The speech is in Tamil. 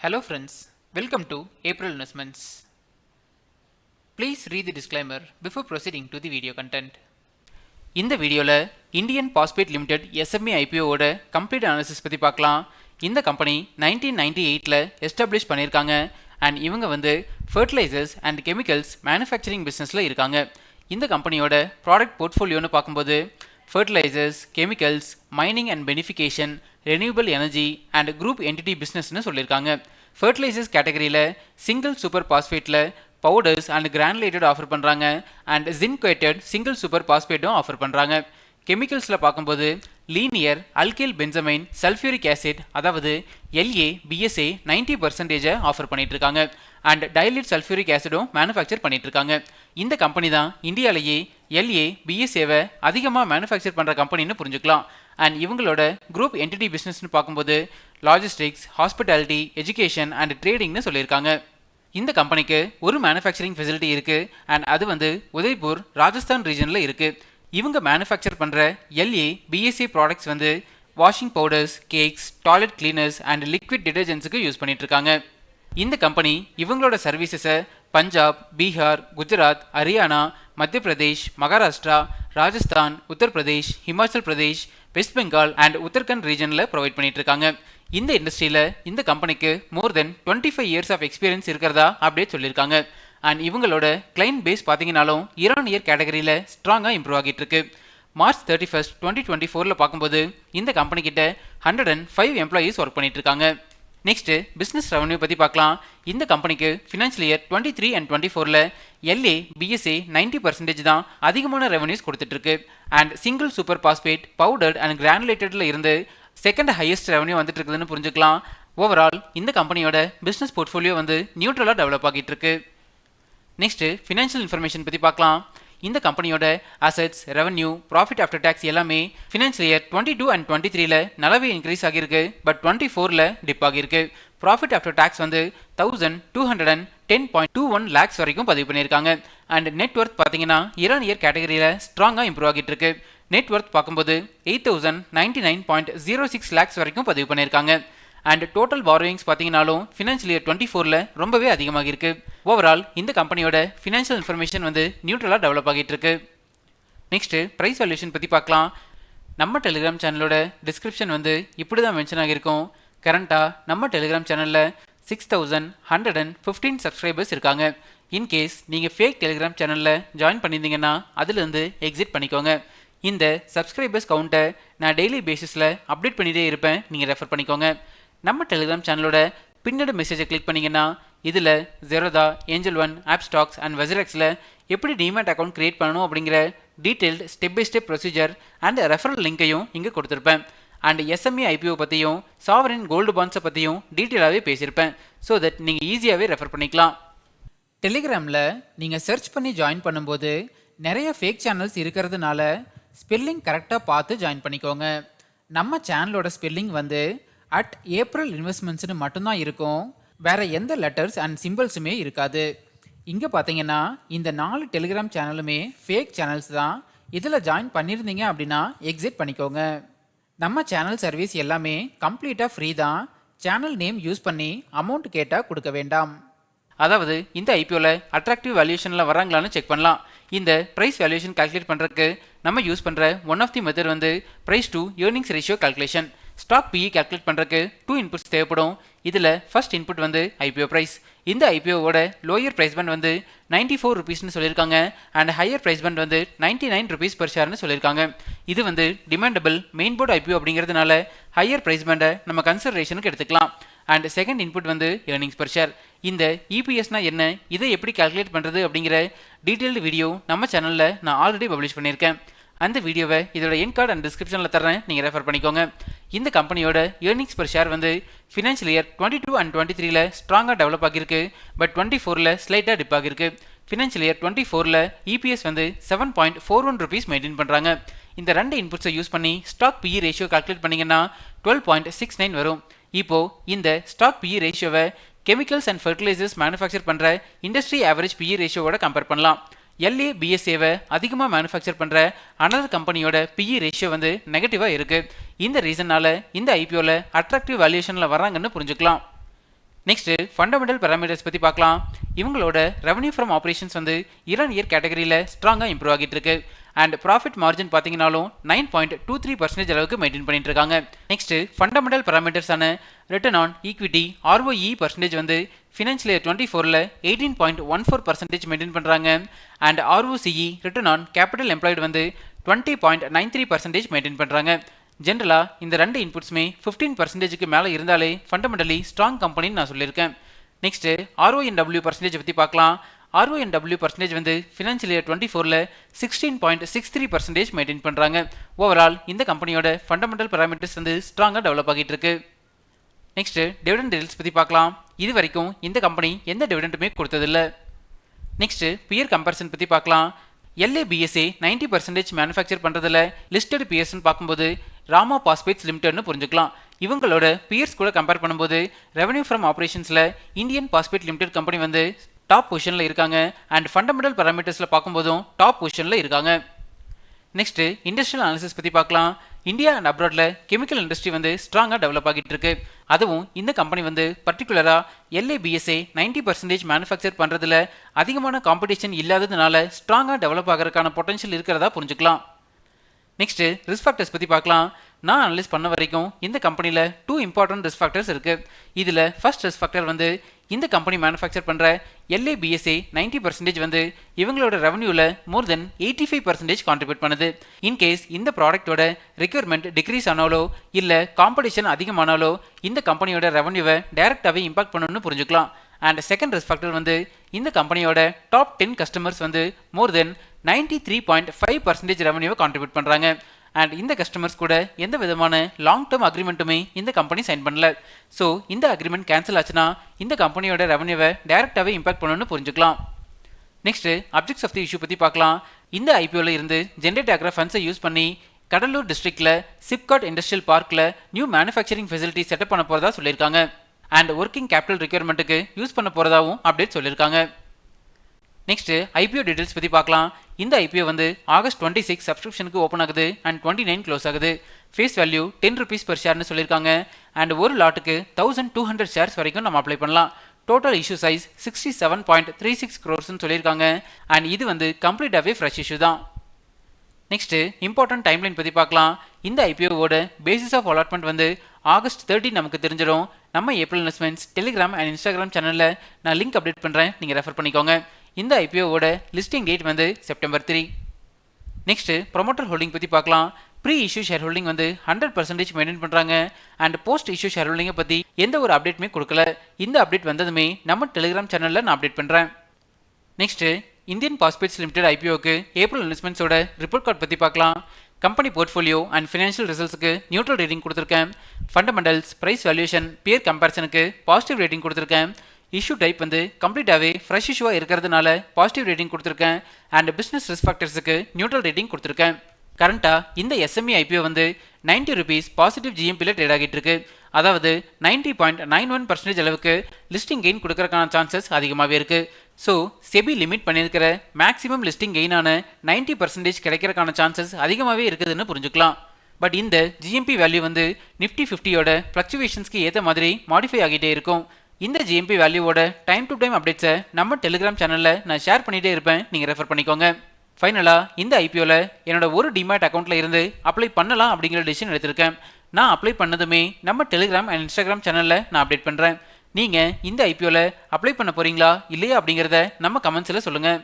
Hello friends, welcome to April Investments. Please read the disclaimer before proceeding to the video content. இந்த வீடியோவில் இந்தியன் பாஸ்பேட் லிமிடெட் எஸ்எம்இ ஐபிஓவோட கம்ப்ளீட் அனாலிசிஸ் பற்றி பார்க்கலாம். இந்த கம்பெனி 1998 எஸ்டாப்ளிஷ் பண்ணியிருக்காங்க அண்ட் இவங்க ஃபர்டிலைசர்ஸ் அண்ட் கெமிக்கல்ஸ் மேனுஃபேக்சரிங் பிஸ்னஸில் இருக்காங்க. இந்த கம்பெனியோட ப்ராடக்ட் போர்ட்ஃபோலியோன்னு பார்க்கும்போது fertilisers, chemicals, mining and beneficiation, renewable energy and group entity பிஸ்னஸ்னு சொல்லியிருக்காங்க. ஃபர்டிலைசர்ஸ் கேட்டகரியில் சிங்கிள் சூப்பர் பாஸ்பேட்டில் பவுடர்ஸ் அண்ட் கிரானுலேட்டட் ஆஃபர் பண்ணுறாங்க அண்ட் ஜின்கேட்டட் சிங்கிள் சூப்பர் பாஸ்பேட்டும் ஆஃபர் பண்ணுறாங்க. கெமிக்கல்ஸில் பார்க்கும்போது linear alkyl benzamine sulphuric acid அதாவது எல்ஏ பிஎஸ்ஏ 90% ஆஃபர் பண்ணிட்டு இருக்காங்க அண்ட் டைலிட் சல்ஃபியூரிக் ஆசிடும் மேனுஃபேக்சர் பண்ணிட்டு இருக்காங்க. இந்த கம்பெனி தான் இந்தியாவிலேயே எல்ஏ பிஎஸ்ஏவை அதிகமாக மேனுஃபேக்சர் பண்ணுற கம்பெனின்னு புரிஞ்சுக்கலாம். அண்ட் இவங்களோட குரூப் என்டிட்டி பிஸ்னஸ்னு பார்க்கும்போது லாஜிஸ்டிக்ஸ், ஹாஸ்பிட்டாலிட்டி, எஜுகேஷன் அண்ட் ட்ரேடிங்னு சொல்லியிருக்காங்க. இந்த கம்பெனிக்கு ஒரு மேனுஃபேக்சரிங் ஃபெசிலிட்டி இருக்குது அண்ட் அது உதய்பூர் ராஜஸ்தான் ரீஜனில் இருக்குது. இவங்க மேனுஃபேக்சர் பண்ணுற LA BSC products washing powders, cakes, toilet cleaners and liquid டிடர்ஜென்ட்ஸுக்கு யூஸ் பண்ணிட்டு இருக்காங்க. இந்த கம்பெனி இவங்களோட சர்வீசஸை பஞ்சாப், பீகார், குஜராத், ஹரியானா, மத்திய பிரதேஷ், மகாராஷ்டிரா, ராஜஸ்தான், உத்தரப்பிரதேஷ், ஹிமாச்சல் பிரதேஷ், வெஸ்ட் பெங்கால் அண்ட் உத்தரகண்ட் ரீஜனில் ப்ரொவைட் பண்ணிட்டு இருக்காங்க. இந்த இண்டஸ்ட்ரியில் இந்த கம்பெனிக்கு மோர் தென் 25 இயர்ஸ் ஆஃப் எக்ஸ்பீரியன்ஸ் இருக்கிறதா அப்படியே சொல்லியிருக்காங்க. அண்ட் இவங்களோட கிளைண்ட் பேஸ் பார்த்தீங்கன்னாலும் இயர் கேட்டகரியில் ஸ்ட்ராங்காக இம்ப்ரூவ் ஆகிட்டு இருக்கு. மார்ச் 31, 2024 பார்க்கும்போது இந்த கம்பெனி கிட்ட 105 எம்ப்ளாயீஸ் ஒர்க் பண்ணிட்டு இருக்காங்க. நெக்ஸ்ட் பிஸ்னஸ் ரெவன்யூ பற்றி பார்க்கலாம். இந்த கம்பெனிக்கு financial year 23 and 24 LA BSA 90% தான் அதிகமான ரெவன்யூஸ் கொடுத்துட்டு இருக்கு and single super phosphate, powdered and கிரானுலேட்டட்ல இருந்து செகண்ட் ஹையஸ்ட் ரெவன்யூ வந்துட்டு இருக்குதுன்னு புரிஞ்சுக்கலாம். ஓவரால் இந்த கம்பெனியோட பிஸ்னஸ் போர்ட்ஃபோலியோ நியூட்ரலாக டெவலப் ஆகிட்டு இருக்கு. நெக்ஸ்ட் ஃபினான்ஷியல் இன்ஃபர்மேஷன் பற்றி பார்க்கலாம். இந்த கம்பெனியோட assets, revenue, profit after tax எல்லாமே ஃபினான்ஷியல் இயர் 22 and 23 நல்லாவே இன்க்ரீஸ் ஆகியிருக்கு. பட் 24 டிப் ஆகியிருக்கு. ப்ராஃபிட் ஆஃப்டர் டேக்ஸ் 1210.21 லேக்ஸ் வரைக்கும் பதிவு பண்ணியிருக்காங்க. அண்ட் நெட் ஒர்த் பார்த்தீங்கன்னா இயர் கேட்டகரியில் ஸ்ட்ராங்காக இம்ப்ரூவ் ஆகிட்டு இருக்கு. நெட் ஒர்த் பார்க்கும்போது 8099.06 லேக்ஸ் வரைக்கும் பதிவு பண்ணியிருக்காங்க. அண்ட் டோட்டல் பாரோயிங்ஸ் பார்த்தீங்கன்னாலும் ஃபினான்ஷியல் இயர் 24 ரொம்பவே அதிகமாக இருக்கு. ஓவரால் இந்த கம்பெனியோட ஃபினான்ஷியல் இன்ஃபர்மேஷன் நியூட்ரலாக டெவலப் ஆகிட்டு இருக்கு. நெக்ஸ்ட் பிரைஸ் வேல்யூஷன் பற்றி பார்க்கலாம். நம்ம டெலிகிராம் சேனலோட டிஸ்கிரிப்ஷன் இப்படி தான் மென்ஷன் ஆகியிருக்கும். கரண்ட்டாக நம்ம டெலிகிராம் சேனலில் 6115 சப்ஸ்கிரைபர்ஸ் இருக்காங்க. இன்கேஸ் நீங்கள் ஃபேக் டெலிகிராம் சேனலில் ஜாயின் பண்ணியிருந்தீங்கன்னா அதுலேருந்து எக்ஸிட் பண்ணிக்கோங்க. இந்த சப்ஸ்கிரைபர்ஸ் கவுண்ட்டை நான் டெய்லி பேசிஸில் அப்டேட் பண்ணிகிட்டே இருப்பேன், நீங்கள் ரெஃபர் பண்ணிக்கோங்க. நம்ம டெலிகிராம் சேனலோட பின்னோட மெசேஜை கிளிக் பண்ணிங்கன்னா இதில் Zerodha, Angel One, Upstox and வெசரெக்ஸில் எப்படி டிமேட் அக்கௌண்ட் கிரியேட் பண்ணணும் அப்படிங்கிற detailed step by step procedure and referral லிங்கையும் இங்கே கொடுத்துருப்பேன். அண்ட் எஸ்எம்இ ஐபிஓ பற்றியும் சாவரின் கோல்டு பாண்ட்ஸை பற்றியும் டீட்டெயிலாகவே பேசியிருப்பேன். ஸோ தட் நீங்கள் ஈஸியாகவே ரெஃபர் பண்ணிக்கலாம். டெலிகிராமில் நீங்கள் சர்ச் பண்ணி ஜாயின் பண்ணும்போது நிறைய ஃபேக் சேனல்ஸ் இருக்கிறதுனால ஸ்பெல்லிங் கரெக்டாக பார்த்து ஜாயின் பண்ணிக்கோங்க. நம்ம சேனலோட ஸ்பெல்லிங் @April Investmentsனு மட்டும்தான் இருக்கும். வேற எந்த லெட்டர்ஸ் அண்ட் சிம்பிள்ஸுமே இருக்காது. இங்கே பார்த்தீங்கன்னா இந்த 4 டெலிகிராம் சேனலுமே ஃபேக் சேனல்ஸ் தான். இதில் ஜாயின் பண்ணியிருந்தீங்க அப்படின்னா எக்ஸிட் பண்ணிக்கோங்க. நம்ம சேனல் சர்வீஸ் எல்லாமே கம்ப்ளீட்டாக ஃப்ரீ தான். சேனல் நேம் யூஸ் பண்ணி அமௌண்ட் கேட்டால் கொடுக்க வேண்டாம். அதாவது இந்த ஐபிஓவில் அட்ராக்டிவ் வேல்யூஷனில் வராங்களான்னு செக் பண்ணலாம். இந்த ப்ரைஸ் வேல்யூஷன் கால்குலேட் பண்ணுறதுக்கு நம்ம யூஸ் பண்ணுற one of the method price to earnings ratio calculation. Stock PE calculate பண்ணுறதுக்கு 2 இன்புட்ஸ் தேவைப்படும். இதில் ஃபர்ஸ்ட் இன்புட் ஐபிஓ ப்ரைஸ். இந்த ஐபிஓவோட லோயர் ப்ரைஸ் பண்ட் 94 ருபீஸ்னு சொல்லியிருக்காங்க and higher price band 99 rupees per ஷேர்னு சொல்லியிருக்காங்க. இது டிமாண்டபிள் மெயின் போர்டு ஐபிஓ அப்படிங்கிறதுனால ஹையர் ப்ரைஸ் பண்டை நம்ம கன்சிடரேஷனுக்கு எடுத்துக்கலாம். And second input earnings per share. இந்த இபிஎஸ்னா என்ன, இதை எப்படி கால்குலேட் பண்ணுறது அப்படிங்கிற டீட்டெயில்டு வீடியோ நம்ம சேனலில் நான் ஆல்ரெடி பப்ளிஷ் பண்ணியிருக்கேன். அந்த வீடியோவை இதோட என் கார்டு அண்ட் டிஸ்கிரிப்ஷனில் தரேன், நீங்கள் ரெஃபர் பண்ணிக்கோங்க. இந்த கம்பெனியோட earnings per share financial year 22 and 23 ஸ்ட்ராங்காக டெவலப் ஆகியிருக்கு. பட் 24 ஸ்லைட்டாக டிப் ஆகிருக்கு. Financial year 24 EPS 7.41 rupees maintain பண்ணுறாங்க. இந்த 2 இன்புட்ஸை யூஸ் பண்ணி ஸ்டாக் பிஇ ரேஷியோ கால்குலேட் பண்ணிங்கன்னா 12.69 வரும். இப்போது இந்த ஸ்டாக் பிஇ ரேஷியோவை கெமிக்கல்ஸ் அண்ட் ஃபர்டிலைசர்ஸ் மேனுஃபேக்சர் பண்ணுற இண்டஸ்ட்ரி ஆவரேஜ் பிஇ ரேஷியோவோட கம்பேர் பண்ணலாம். எல்ஏ பிஎஸ்ஏவை அதிகமாக மேனுஃபேக்சர் பண்ணுற அனதர் கம்பெனியோட பிஇ ரேஷியோ நெகட்டிவாக இருக்குது. இந்த ரீசனால் இந்த ஐபிஓவில் அட்ராக்டிவ் வேல்யூஷனில் வராங்கன்னு புரிஞ்சுக்கலாம். நெக்ஸ்ட் ஃபண்டமெண்டல் பேராமீட்டர்ஸ் பற்றி பார்க்கலாம். இவங்களோட ரெவன்யூ ஃப்ரம் ஆப்ரேஷன்ஸ் வந்து இயர் இயர் கேட்டகரியில் ஸ்ட்ராங்காக இம்ப்ரூவ் ஆகிட்டு இருக்கு. அண்ட் ப்ராஃபிட் மார்ஜின் பார்த்தீங்கன்னாலும் 9.23% அளவுக்கு மெயின்டைன் பண்ணிட்டு இருக்காங்க. நெக்ஸ்ட் ஃபண்டமெண்டல் பேராமீட்டர்ஸான return on equity ROE percentage வந்து ஃபினான்ஷியல் இயர் 24ல் 18.14% மெயின்டைன் பண்ணுறாங்க. And ROCE return on capital employed வந்து 20.93% மெயின்டைன் பண்ணுறாங்க. ஜென்ரலாக இந்த ரெண்டு இன்புட்ஸுமே 15%க்கு மேலே இருந்தாலே ஃபண்டமெண்டலி ஸ்ட்ராங் கம்பெனின்னு நான் சொல்லியிருக்கேன். நெக்ஸ்ட் RONW பர்சன்டேஜ் பற்றி பார்க்கலாம். RONW பர்சன்டேஜ் வந்து ஃபினான்ஷியல் இயர் 24ல் 16.63% மெயின்டைன் பண்ணுறாங்க. ஓவரால் இந்த கம்பெனியோட ஃபண்டமெண்டல் பேராமீட்டர்ஸ் வந்து ஸ்ட்ராங்காக டெவலப் ஆகிட்டு இருக்கு. நெக்ஸ்ட் டிவிடெண்ட் டீல்ஸ் பற்றி பார்க்கலாம். இது வரைக்கும் இந்த கம்பெனி எந்த டிவிடெண்டுமே கொடுத்ததில்லை. நெக்ஸ்ட் பியர் கம்பேரிசன் பற்றி பார்க்கலாம். LABSA 90% மேனுஃபேக்சர் பண்ணுறதுல லிஸ்டட் பியர்ஸ்னு பார்க்கும்போது ராமா பாஸ்பேட்ஸ் லிமிடெட்னு புரிஞ்சுக்கலாம். இவங்களோட பியர்ஸ் கூட கம்பேர் பண்ணும்போது ரெவன்யூ ஃப்ரம் ஆப்ரேஷன்ஸில் இந்தியன் பாஸ்பேட் லிமிடெட் கம்பெனி வந்து டாப் பொசிஷனில் இருக்காங்க. அண்ட் ஃபண்டமெண்டல் பேராமீட்டர்ஸில் பார்க்கும்போதும் டாப் பொசிஷனில் இருக்காங்க. நெக்ஸ்ட் இண்டஸ்ட்ரியல் அனாலிசிஸ் பற்றி பார்க்கலாம். இந்தியா அண்ட் அப்ராட்ல கெமிக்கல் இண்டஸ்ட்ரி வந்து ஸ்ட்ராங்காக டெவலப் ஆகிட்டு இருக்கு. அதுவும் இந்த கம்பெனி வந்து பர்டிகுலராக LABSA 90% மேனுஃபேக்சர் பண்ணுறதுல அதிகமான காம்படிஷன் இல்லாததுனால ஸ்ட்ராங்காக டெவலப் ஆகிறதுக்கான பொட்டன்ஷியல் இருக்கிறதா புரிஞ்சுக்கலாம். நெக்ஸ்ட் ரிஸ்க் ஃபேக்டர்ஸ் பற்றி பார்க்கலாம். நான் அனலைஸ் பண்ண வரைக்கும் இந்த கம்பெனியில் 2 இம்பார்ட்டன்ட் ரிஸ்க் ஃபேக்டர்ஸ் இருக்குது. இதில் ஃபர்ஸ்ட் ரிஸ்க் ஃபேக்டர் வந்து இந்த கம்பெனி மேனுஃபேக்சர் பண்ணுற LABSA 90% வந்து இவங்களோட ரெவன்யூவில் மோர் தென் 85% கான்ட்ரிபியூட் பண்ணுது. இன்கேஸ் இந்த ப்ராடக்டோட ரெக்யர்மெண்ட் டிக்ரீஸ் ஆனாலோ இல்லை காம்படிஷன் அதிகமானாலோ இந்த கம்பெனியோட ரெவன்யூவை டைரக்டாகவே இம்பாக்ட் பண்ணணும்னு புரிஞ்சுக்கலாம். அண்ட் செகண்ட் ரிஸ்க் ஃபேக்டர் வந்து இந்த கம்பெனியோட டாப் 10 கஸ்டமர்ஸ் வந்து மோர் தென் 93.5% ரெவன்யூவை கான்ட்ரிபியூட் பண்ணுறாங்க. அண்ட் இந்த கஸ்டமர்ஸ் கூட எந்த விதமான லாங் டேர்ம் அக்ரிமெண்ட்டுமே இந்த கம்பெனி சைன் பண்ணல. ஸோ இந்த அக்ரிமெண்ட் கேன்சல் ஆச்சுன்னா இந்த கம்பெனியோட ரெவன்யூவை டைரக்டாகவே இம்பாக்ட் பண்ணணும்னு புரிஞ்சுக்கலாம். Next objects of the issue பற்றி பார்க்கலாம். இந்த IPOவில் இருந்து ஜென்ரேட் ஆகிற ஃபண்ட்ஸை யூஸ் பண்ணி கடலூர் டிஸ்ட்ரிக்டில் சிப்காட் இண்டஸ்ட்ரியல் பார்க்கில் நியூ மேனுஃபேக்சரிங் ஃபெசிலிட்டி செட்டப் பண்ண போகிறதா சொல்லியிருக்காங்க. அண்ட் ஒர்க்கிங் கேபிட்டல் ரெக்யர்மெண்ட்டுக்கு யூஸ் பண்ண போகிறதாவும் அப்டேட் சொல்லியிருக்காங்க. நெக்ஸ்ட் IPO டீடைல்ஸ் பற்றி பார்க்கலாம். இந்த IPO வந்து ஆகஸ்ட் 26 சப்ஸ்கிரிப்ஷனுக்கு ஓப்பன் ஆகுது அண்ட் 29 க்ளோஸ் ஆகுது. ஃபேஸ் வேல்யூ 10 rupees per ஷேர்னு சொல்லியிருக்காங்க. அண்ட் ஒரு லாட்டுக்கு 1200 ஷேர்ஸ் வரைக்கும் நம்ம அப்ளை பண்ணலாம். டோட்டல் இஷ்யூ சைஸ் 67.36 crores சொல்லியிருக்காங்க. அண்ட் இது வந்து கம்ப்ளீட்டாகவே ஃப்ரெஷ் இஷ்யூ தான். நெக்ஸ்ட் இம்பார்ட்டன்ட் டைம்லைன் பற்றி பார்க்கலாம். இந்த IPOவோட பேசிஸ் ஆஃப் அலாட்மெண்ட் வந்து ஆகஸ்ட் 30 நமக்கு தெரிஞ்சிடும். நம்ம April investments Telegram and Instagram சேனலில் நான் லிங்க் அப்டேட் பண்ணுறேன், நீங்கள் ரெஃபர் பண்ணிக்கோங்க. இந்த IPOவோட லிஸ்டிங் டேட் வந்து செப்டம்பர் 3. நெக்ஸ்ட் ப்ரொமோட்டர் ஹோல்டிங் பற்றி பார்க்கலாம். ப்ரீ இஷ்யூ ஷேர் ஹோல்டிங் வந்து 100% மெயின்டைன் பண்ணுறாங்க. அண்ட் போஸ்ட் இஷ்யூ ஷேர் ஹோல்டிங்கை பற்றி எந்த ஒரு அப்டேட்டுமே கொடுக்கல. இந்த அப்டேட் வந்ததுமே நம்ம டெலிகிராம் சேனலில் நான் அப்டேட் பண்ணுறேன். நெக்ஸ்ட் இந்தியன் பாஸ்பேட்ஸ் லிமிடெட் IPOக்கு ஏப்ரல் இன்வெஸ்ட்மெண்ட்ஸோட ரிப்போர்ட் கார்டு பற்றி பார்க்கலாம். கம்பெனி போர்ட்ஃபோலியோ அண்ட் ஃபினான்ஷியல் ரிசல்ட்ஸுக்கு நியூட்ரல் ரேட்டிங் கொடுத்துருக்கேன். ஃபண்டமெண்டல்ஸ், ப்ரைஸ் வேல்யூஷன், பியர் கம்பேரிசனுக்கு பாசிட்டிவ் ரேட்டிங் கொடுத்துருக்கேன். இஷ்யூ டைப் வந்து கம்ப்ளீட்டாகவே ஃப்ரெஷ் இஷ்யூவாக இருக்கிறதுனால பாசிட்டிவ் ரேட்டிங் கொடுத்துருக்கேன். அண்ட் பிஸ்னஸ் ரிஸ்க் ஃபேக்டர்ஸுக்கு நியூட்ரல் ரேட்டிங் கொடுத்துருக்கேன். கரண்ட்டாக இந்த SME IPO வந்து 90 rupees பாசிட்டிவ் GMPயில் ட்ரேட் ஆகிட்டு இருக்கு. அதாவது 90.91% அளவுக்கு லிஸ்டிங் கெயின் கொடுக்கறதுக்கான சான்சஸ் அதிகமாகவே இருக்குது. ஸோ செபி லிமிட் பண்ணியிருக்கிற மேக்ஸிமம் லிஸ்டிங் கெயினான 90% கிடைக்கிறதுக்கான சான்சஸ் அதிகமாகவே இருக்குதுன்னு புரிஞ்சுக்கலாம். பட் இந்த GMP வேல்யூ வந்து நிஃப்டி 50யோட ஃப்ளக்சுவேஷன்ஸ்க்கு ஏற்ற மாதிரி மாடிஃபை ஆகிட்டே இருக்கும். இந்த GMP வேல்யூவோட டைம் டு டைம் அப்டேட்ஸை நம்ம டெலிகிராம் சேனலில் நான் ஷேர் பண்ணிகிட்டே இருப்பேன், நீங்கள் ரெஃபர் பண்ணிக்கோங்க. ஃபைனலாக இந்த IPOவில் என்னோட ஒரு டிமேட் அக்கௌண்ட்டில் இருந்து அப்ளை பண்ணலாம் அப்படிங்கிற டிசிஷன் எடுத்திருக்கேன். நான் அப்ளை பண்ணதுமே நம்ம டெலிகிராம் அண்ட் இன்ஸ்டாகிராம் சேனலில் நான் அப்டேட் பண்ணுறேன். நீங்கள் இந்த IPOவில் அப்ளை பண்ண போகிறீங்களா இல்லையா அப்படிங்கிறத நம்ம கமெண்ட்ஸில் சொல்லுங்கள்.